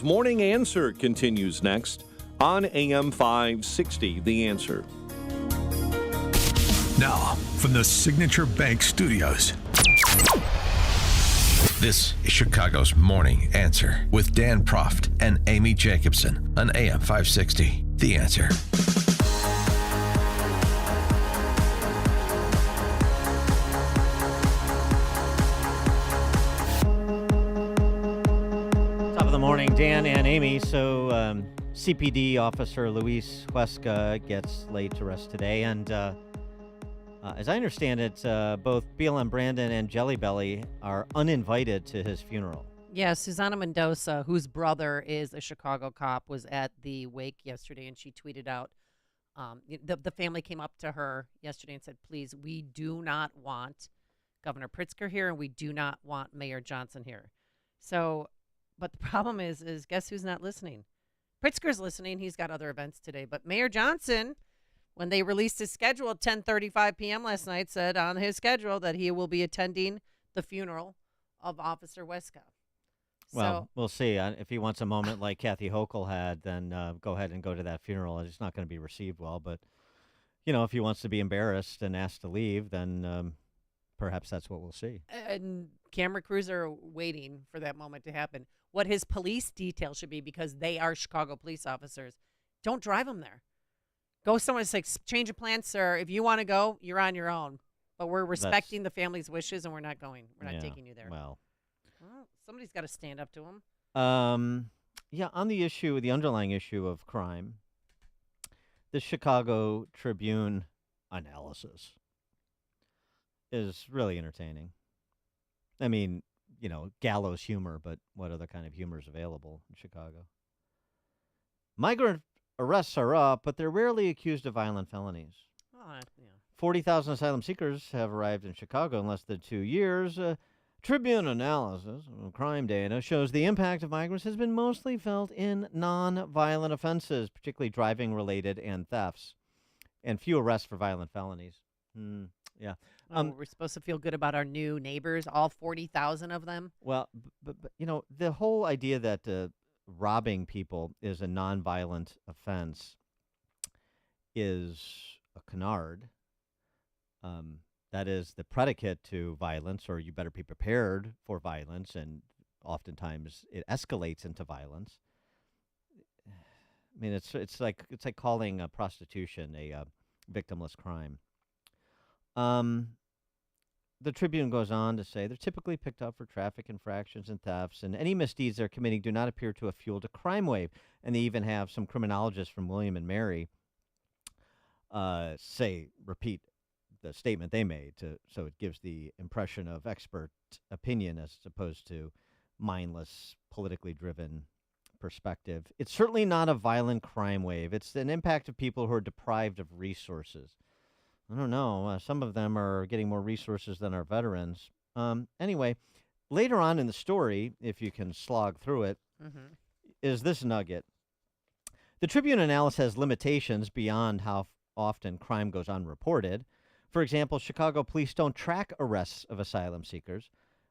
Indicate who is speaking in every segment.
Speaker 1: Morning Answer continues next on AM 560, The Answer.
Speaker 2: Now, from the Signature Bank Studios, this is Chicago's Morning Answer with Dan Proft and Amy Jacobson on AM 560, The Answer.
Speaker 3: Top of the morning, Dan and Amy. So CPD officer Luis Huesca gets laid to rest today. And as I understand it, both BLM Brandon and Jelly Belly are uninvited to his funeral.
Speaker 4: Yeah, Susana Mendoza, whose brother is a Chicago cop, was at the wake yesterday, and she tweeted out, the family came up to her yesterday and said, please, we do not want Governor Pritzker here, and we do not want Mayor Johnson here. So, but the problem is guess who's not listening? Pritzker's listening. He's got other events today. But Mayor Johnson, when they released his schedule at 10:35 p.m. last night, said on his schedule that he will be attending the funeral of Officer Huesca.
Speaker 3: Well, we'll see. If he wants a moment like Kathy Hochul had, then go ahead and go to that funeral. It's not going to be received well. But, if he wants to be embarrassed and asked to leave, then perhaps that's what we'll see.
Speaker 4: And camera crews are waiting for that moment to happen. What his police detail should be, because they are Chicago police officers, don't drive them there. Go somewhere and say, change of plans, sir. If you want to go, you're on your own. But we're respecting the family's wishes, and we're not going. We're not taking you there.
Speaker 3: Well,
Speaker 4: somebody's got to stand up to him.
Speaker 3: on the underlying issue of crime, the Chicago Tribune analysis is really entertaining. I mean, gallows humor, but what other kind of humor is available in Chicago? Migrant arrests are up, but they're rarely accused of violent felonies. 40,000 asylum seekers have arrived in Chicago in less than 2 years. Tribune analysis of crime data shows the impact of migrants has been mostly felt in non-violent offenses, particularly driving-related and thefts, and few arrests for violent felonies. Yeah.
Speaker 4: We're supposed to feel good about our new neighbors, all 40,000 of them.
Speaker 3: Well, but the whole idea that robbing people is a nonviolent offense is a canard. That is the predicate to violence, or you better be prepared for violence, and oftentimes it escalates into violence. I mean, it's like calling prostitution a victimless crime. The Tribune goes on to say they're typically picked up for traffic infractions and thefts, and any misdeeds they're committing do not appear to have fueled a crime wave. And they even have some criminologists from William and Mary repeat the statement they made, so it gives the impression of expert opinion as opposed to mindless, politically driven perspective. It's certainly not a violent crime wave. It's an impact of people who are deprived of resources. I don't know. Some of them are getting more resources than our veterans. Anyway, later on in the story, if you can slog through it, is this nugget. The Tribune analysis has limitations beyond how often crime goes unreported. For example, Chicago police don't track arrests of asylum seekers,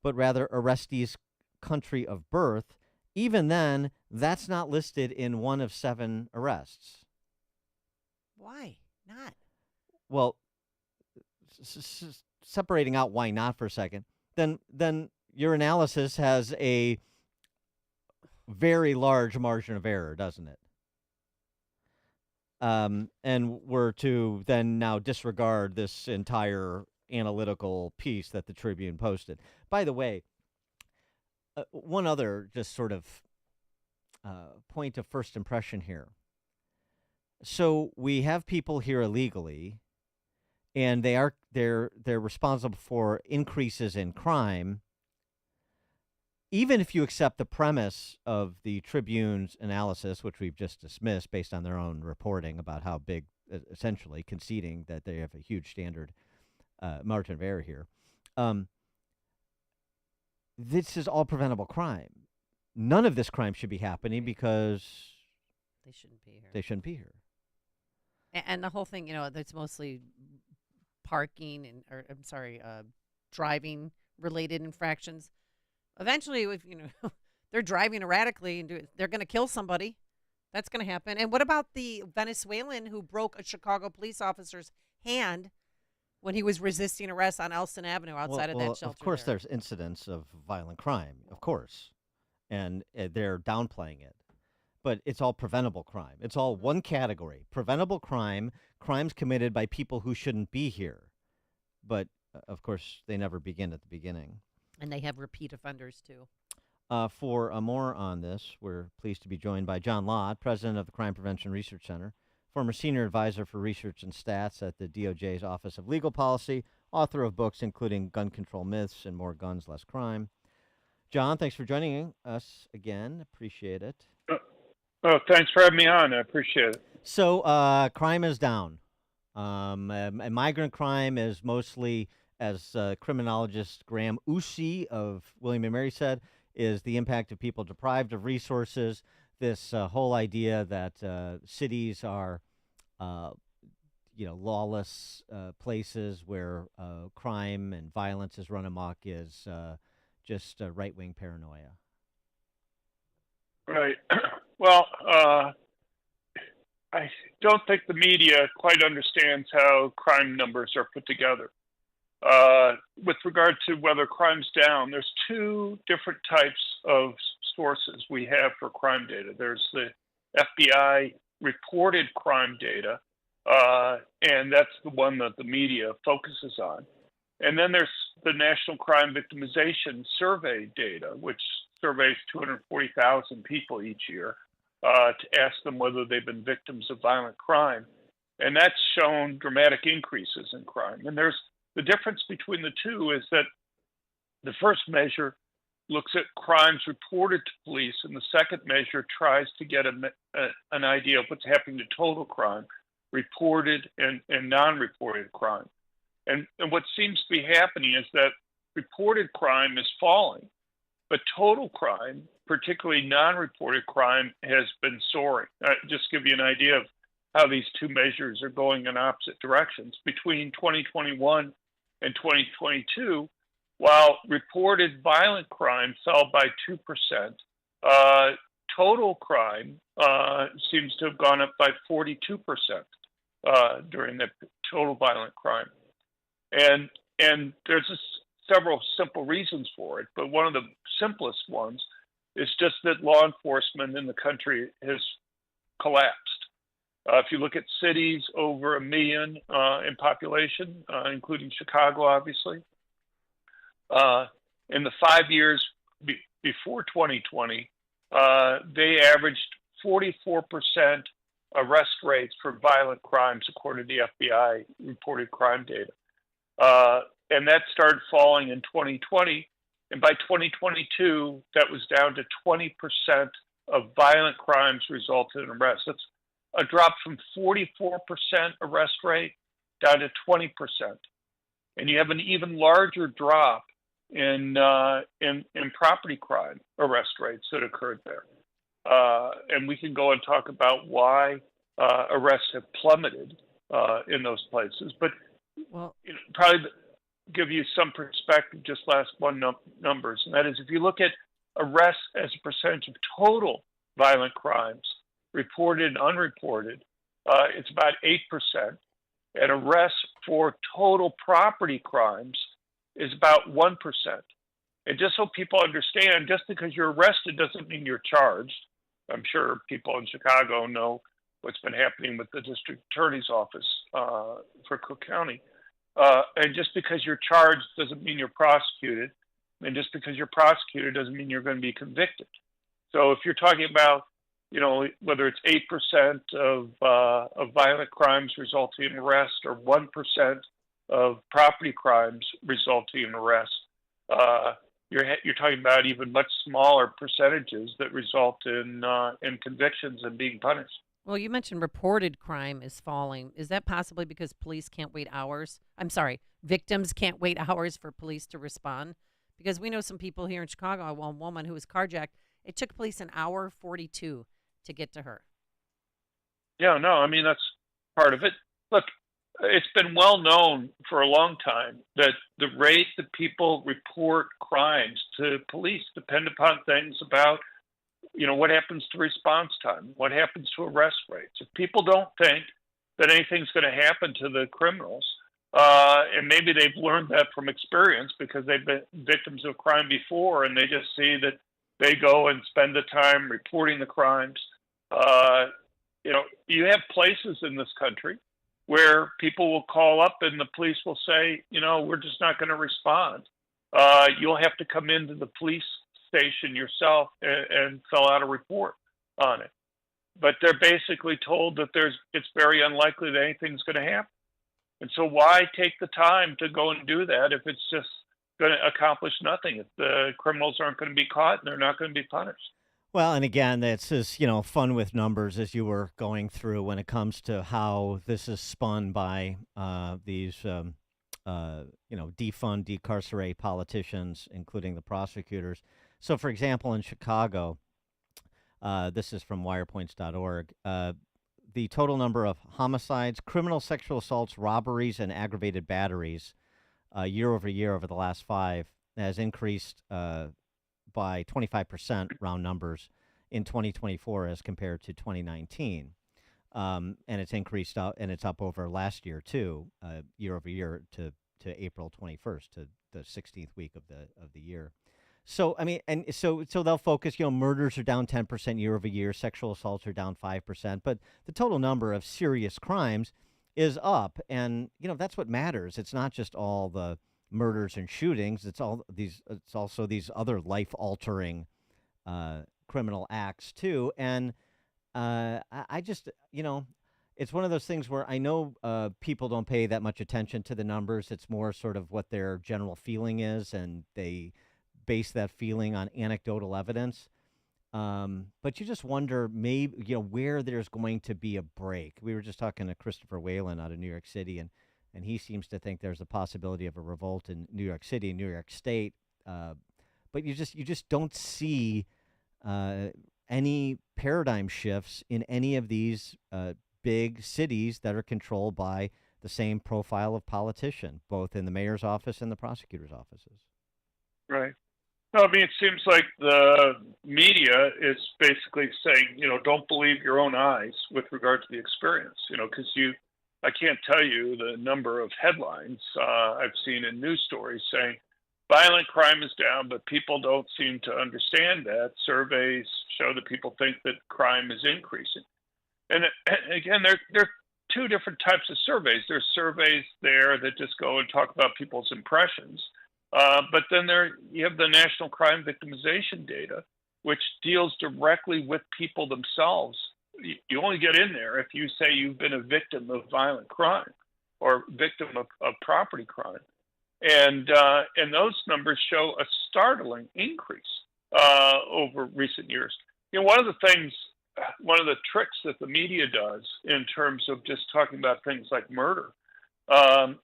Speaker 3: but rather arrestees' country of birth. Even then, that's not listed in one of 7 arrests.
Speaker 4: Why not?
Speaker 3: Well, separating out why not for a second, then your analysis has a very large margin of error, doesn't it? And we're to then now disregard this entire analytical piece that the Tribune posted. By the way, one other just sort of point of first impression here. So we have people here illegally, and they're responsible for increases in crime. Even if you accept the premise of the Tribune's analysis, which we've just dismissed based on their own reporting about how big, essentially conceding that they have a huge standard margin of error here, this is all preventable crime. None of this crime should be happening because
Speaker 4: they shouldn't be here.
Speaker 3: They shouldn't be here.
Speaker 4: And the whole thing, that's mostly parking driving related infractions. Eventually, if they're driving erratically and they're going to kill somebody. That's going to happen. And what about the Venezuelan who broke a Chicago police officer's hand when he was resisting arrest on Elston Avenue outside of that shelter?
Speaker 3: Of course,
Speaker 4: there?
Speaker 3: there's incidents of violent crime, of course, and they're downplaying it. But it's all preventable crime. It's all one category: preventable crime, crimes committed by people who shouldn't be here. But of course, they never begin at the beginning.
Speaker 4: And they have repeat offenders too.
Speaker 3: For more on this, we're pleased to be joined by John Lott, president of the Crime Prevention Research Center, former senior advisor for research and stats at the DOJ's Office of Legal Policy, author of books including Gun Control Myths and More Guns, Less Crime. John, thanks for joining us again. Appreciate it.
Speaker 5: Thanks for having me on. I appreciate it.
Speaker 3: So, crime is down. And migrant crime is mostly, as criminologist Graham Usey of William & Mary said, is the impact of people deprived of resources. This whole idea that cities are, lawless places where crime and violence is run amok is just right-wing paranoia.
Speaker 5: Right. Well, I don't think the media quite understands how crime numbers are put together. With regard to whether crime's down, there's two different types of sources we have for crime data. There's the FBI reported crime data, and that's the one that the media focuses on. And then there's the National Crime Victimization Survey data, which surveys 240,000 people each year to ask them whether they've been victims of violent crime. And that's shown dramatic increases in crime. And there's the difference between the two is that the first measure looks at crimes reported to police, and the second measure tries to get an idea of what's happening to total crime, reported and non-reported crime. And what seems to be happening is that reported crime is falling, but total crime, particularly non-reported crime, has been soaring. Just to give you an idea of how these two measures are going in opposite directions. Between 2021 and 2022, while reported violent crime fell by 2%, total crime seems to have gone up by 42% during the total violent crime. And there's several simple reasons for it, but one of the simplest ones is just that law enforcement in the country has collapsed. If you look at cities over 1 million in population, including Chicago, obviously, in the 5 years before 2020, they averaged 44% arrest rates for violent crimes, according to the FBI reported crime data. And that started falling in 2020. And by 2022, that was down to 20% of violent crimes resulted in arrests. That's a drop from 44% arrest rate down to 20%. And you have an even larger drop in property crime arrest rates that occurred there. And we can go and talk about why arrests have plummeted in those places. But probably give you some perspective, just last one numbers, and that is if you look at arrests as a percentage of total violent crimes, reported and unreported, it's about 8%. And arrests for total property crimes is about 1%. And just so people understand, just because you're arrested doesn't mean you're charged. I'm sure people in Chicago know what's been happening with the district attorney's office for Cook County. And just because you're charged doesn't mean you're prosecuted. And just because you're prosecuted doesn't mean you're going to be convicted. So if you're talking about, whether it's 8% of violent crimes resulting in arrest or 1% of property crimes resulting in arrest, you're talking about even much smaller percentages that result in convictions and being punished.
Speaker 4: Well, you mentioned reported crime is falling. Is that possibly because police can't wait hours? I'm sorry, victims can't wait hours for police to respond? Because we know some people here in Chicago, one woman who was carjacked, it took police an hour 42 to get to her.
Speaker 5: Yeah, no, I mean, that's part of it. Look, it's been well known for a long time that the rate that people report crimes to police depend upon things about what happens to response time? What happens to arrest rates? If people don't think that anything's going to happen to the criminals, and maybe they've learned that from experience because they've been victims of crime before, and they just see that they go and spend the time reporting the crimes. You have places in this country where people will call up and the police will say, we're just not going to respond. You'll have to come into the police station yourself and fill out a report on it. But they're basically told that it's very unlikely that anything's going to happen. And so why take the time to go and do that if it's just going to accomplish nothing? If the criminals aren't going to be caught and they're not going to be punished.
Speaker 3: Well, and again, that's just, fun with numbers as you were going through when it comes to how this is spun by these, defund, decarcerate politicians, including the prosecutors. So, for example, in Chicago, this is from wirepoints.org, the total number of homicides, criminal sexual assaults, robberies, and aggravated batteries year over year over the last 5 has increased by 25%, round numbers, in 2024 as compared to 2019. And it's increased up, and it's up over last year, too, year over year to April 21st, to the 16th week of the year. So, so they'll focus, murders are down 10% year over year, sexual assaults are down 5%, but the total number of serious crimes is up. And, that's what matters. It's not just all the murders and shootings. It's also these other life-altering criminal acts, too. And I just, it's one of those things where I know people don't pay that much attention to the numbers. It's more sort of what their general feeling is, and they base that feeling on anecdotal evidence. But you just wonder maybe, where there's going to be a break. We were just talking to Christopher Whalen out of New York City, and he seems to think there's a possibility of a revolt in New York City, New York State. But you just don't see any paradigm shifts in any of these big cities that are controlled by the same profile of politician, both in the mayor's office and the prosecutor's offices.
Speaker 5: Right. No, it seems like the media is basically saying, don't believe your own eyes with regard to the experience, because I can't tell you the number of headlines I've seen in news stories saying violent crime is down, but people don't seem to understand that. Surveys show that people think that crime is increasing. And again, there are two different types of surveys. There's surveys there that just go and talk about people's impressions. But then you have the National Crime Victimization data, which deals directly with people themselves. You only get in there if you say you've been a victim of violent crime or victim of property crime. And those numbers show a startling increase over recent years. One of the tricks that the media does in terms of just talking about things like murder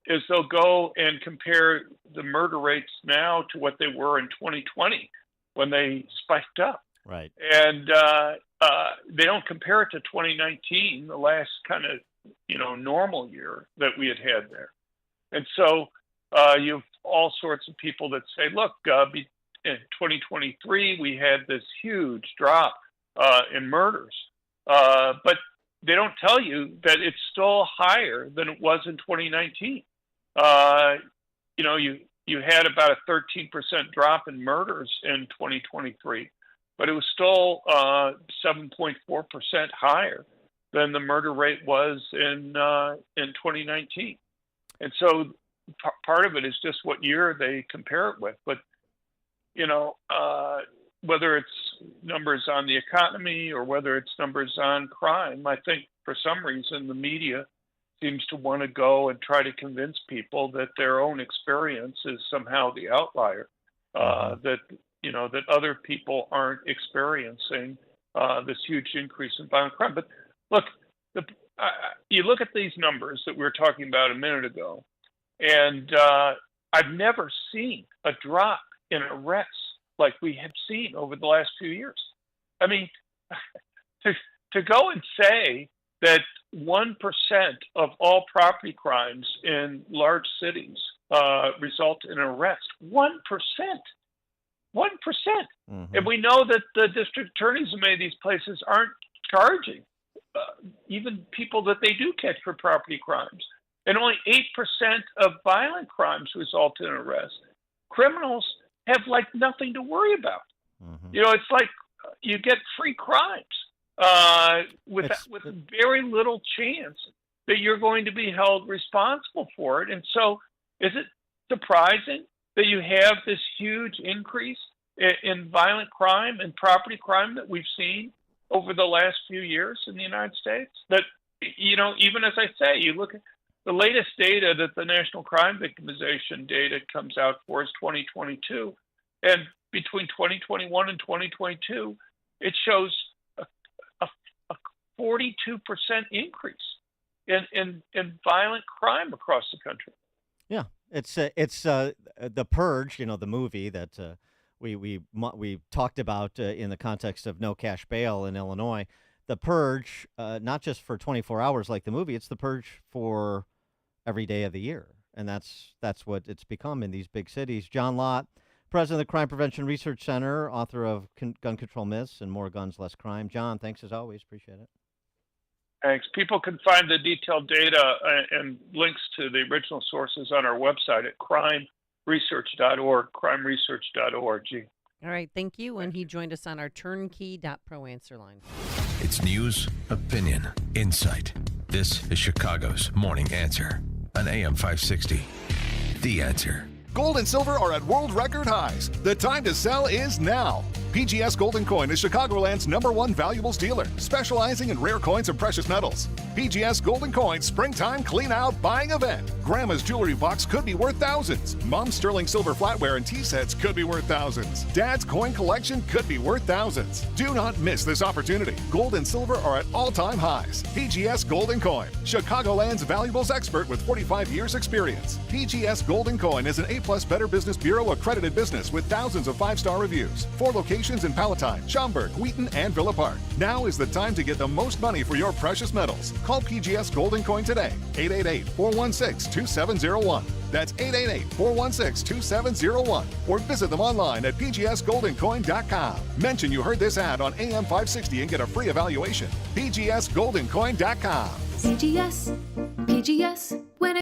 Speaker 5: is they'll go and compare the murder rates now to what they were in 2020 when they spiked up.
Speaker 3: Right. And
Speaker 5: they don't compare it to 2019, the last kind of, normal year that we had there. And so you have all sorts of people that say, look, in 2023, we had this huge drop in murders. But they don't tell you that it's still higher than it was in 2019. You had about a 13% drop in murders in 2023, but it was still 7.4% higher than the murder rate was in 2019. And so part of it is just what year they compare it with. But whether it's numbers on the economy or whether it's numbers on crime, I think for some reason the media seems to want to go and try to convince people that their own experience is somehow the outlier, that other people aren't experiencing this huge increase in violent crime. But look, you look at these numbers that we were talking about a minute ago, and I've never seen a drop in arrests like we have seen over the last few years. To go and say that 1% of all property crimes in large cities result in arrest, 1%. 1%. And we know that the district attorneys in many of these places aren't charging even people that they do catch for property crimes. And only 8% of violent crimes result in arrest. Criminals have like nothing to worry about. It's like you get free crimes with very little chance that you're going to be held responsible for it. And so is it surprising that you have this huge increase in violent crime and property crime that we've seen over the last few years in the United States? That, even as I say, you look at the latest data that the National Crime Victimization data comes out for is 2022. And between 2021 and 2022, it shows a 42% increase in violent crime across the country.
Speaker 3: Yeah, it's The Purge, the movie that we talked about in the context of no cash bail in Illinois. The Purge, not just for 24 hours like the movie, it's the Purge for every day of the year, and that's what it's become in these big cities. John Lott, president of the Crime Prevention Research Center, author of Gun Control Myths and More Guns, Less Crime. John, thanks as always. Appreciate it.
Speaker 5: Thanks. People can find the detailed data and links to the original sources on our website at crimeresearch.org, crimeresearch.org.
Speaker 4: All right, thank you. And he joined us on our turnkey.pro answer line.
Speaker 2: It's news, opinion, insight. This is Chicago's Morning Answer on AM 560. The Answer.
Speaker 6: Gold and silver are at world record highs. The time to sell is now. PGS Gold & Coin is Chicagoland's #1 valuables dealer, specializing in rare coins and precious metals. PGS Gold & Coin Springtime Clean Out Buying Event. Grandma's jewelry box could be worth thousands. Mom's sterling silver flatware and tea sets could be worth thousands. Dad's coin collection could be worth thousands. Do not miss this opportunity. Gold and silver are at all-time highs. PGS Gold & Coin, Chicagoland's valuables expert with 45 years experience. PGS Gold & Coin is an A+ Better Business Bureau accredited business with thousands of 5-star reviews. 4 locations in Palatine, Schaumburg, Wheaton, and Villa Park. Now is the time to get the most money for your precious metals. Call PGS Gold & Coin today. 888-416-2701. That's 888-416-2701. Or visit them online at pgsgoldandcoin.com. Mention you heard this ad on AM 560 and get a free evaluation. pgsgoldandcoin.com.
Speaker 7: PGS, when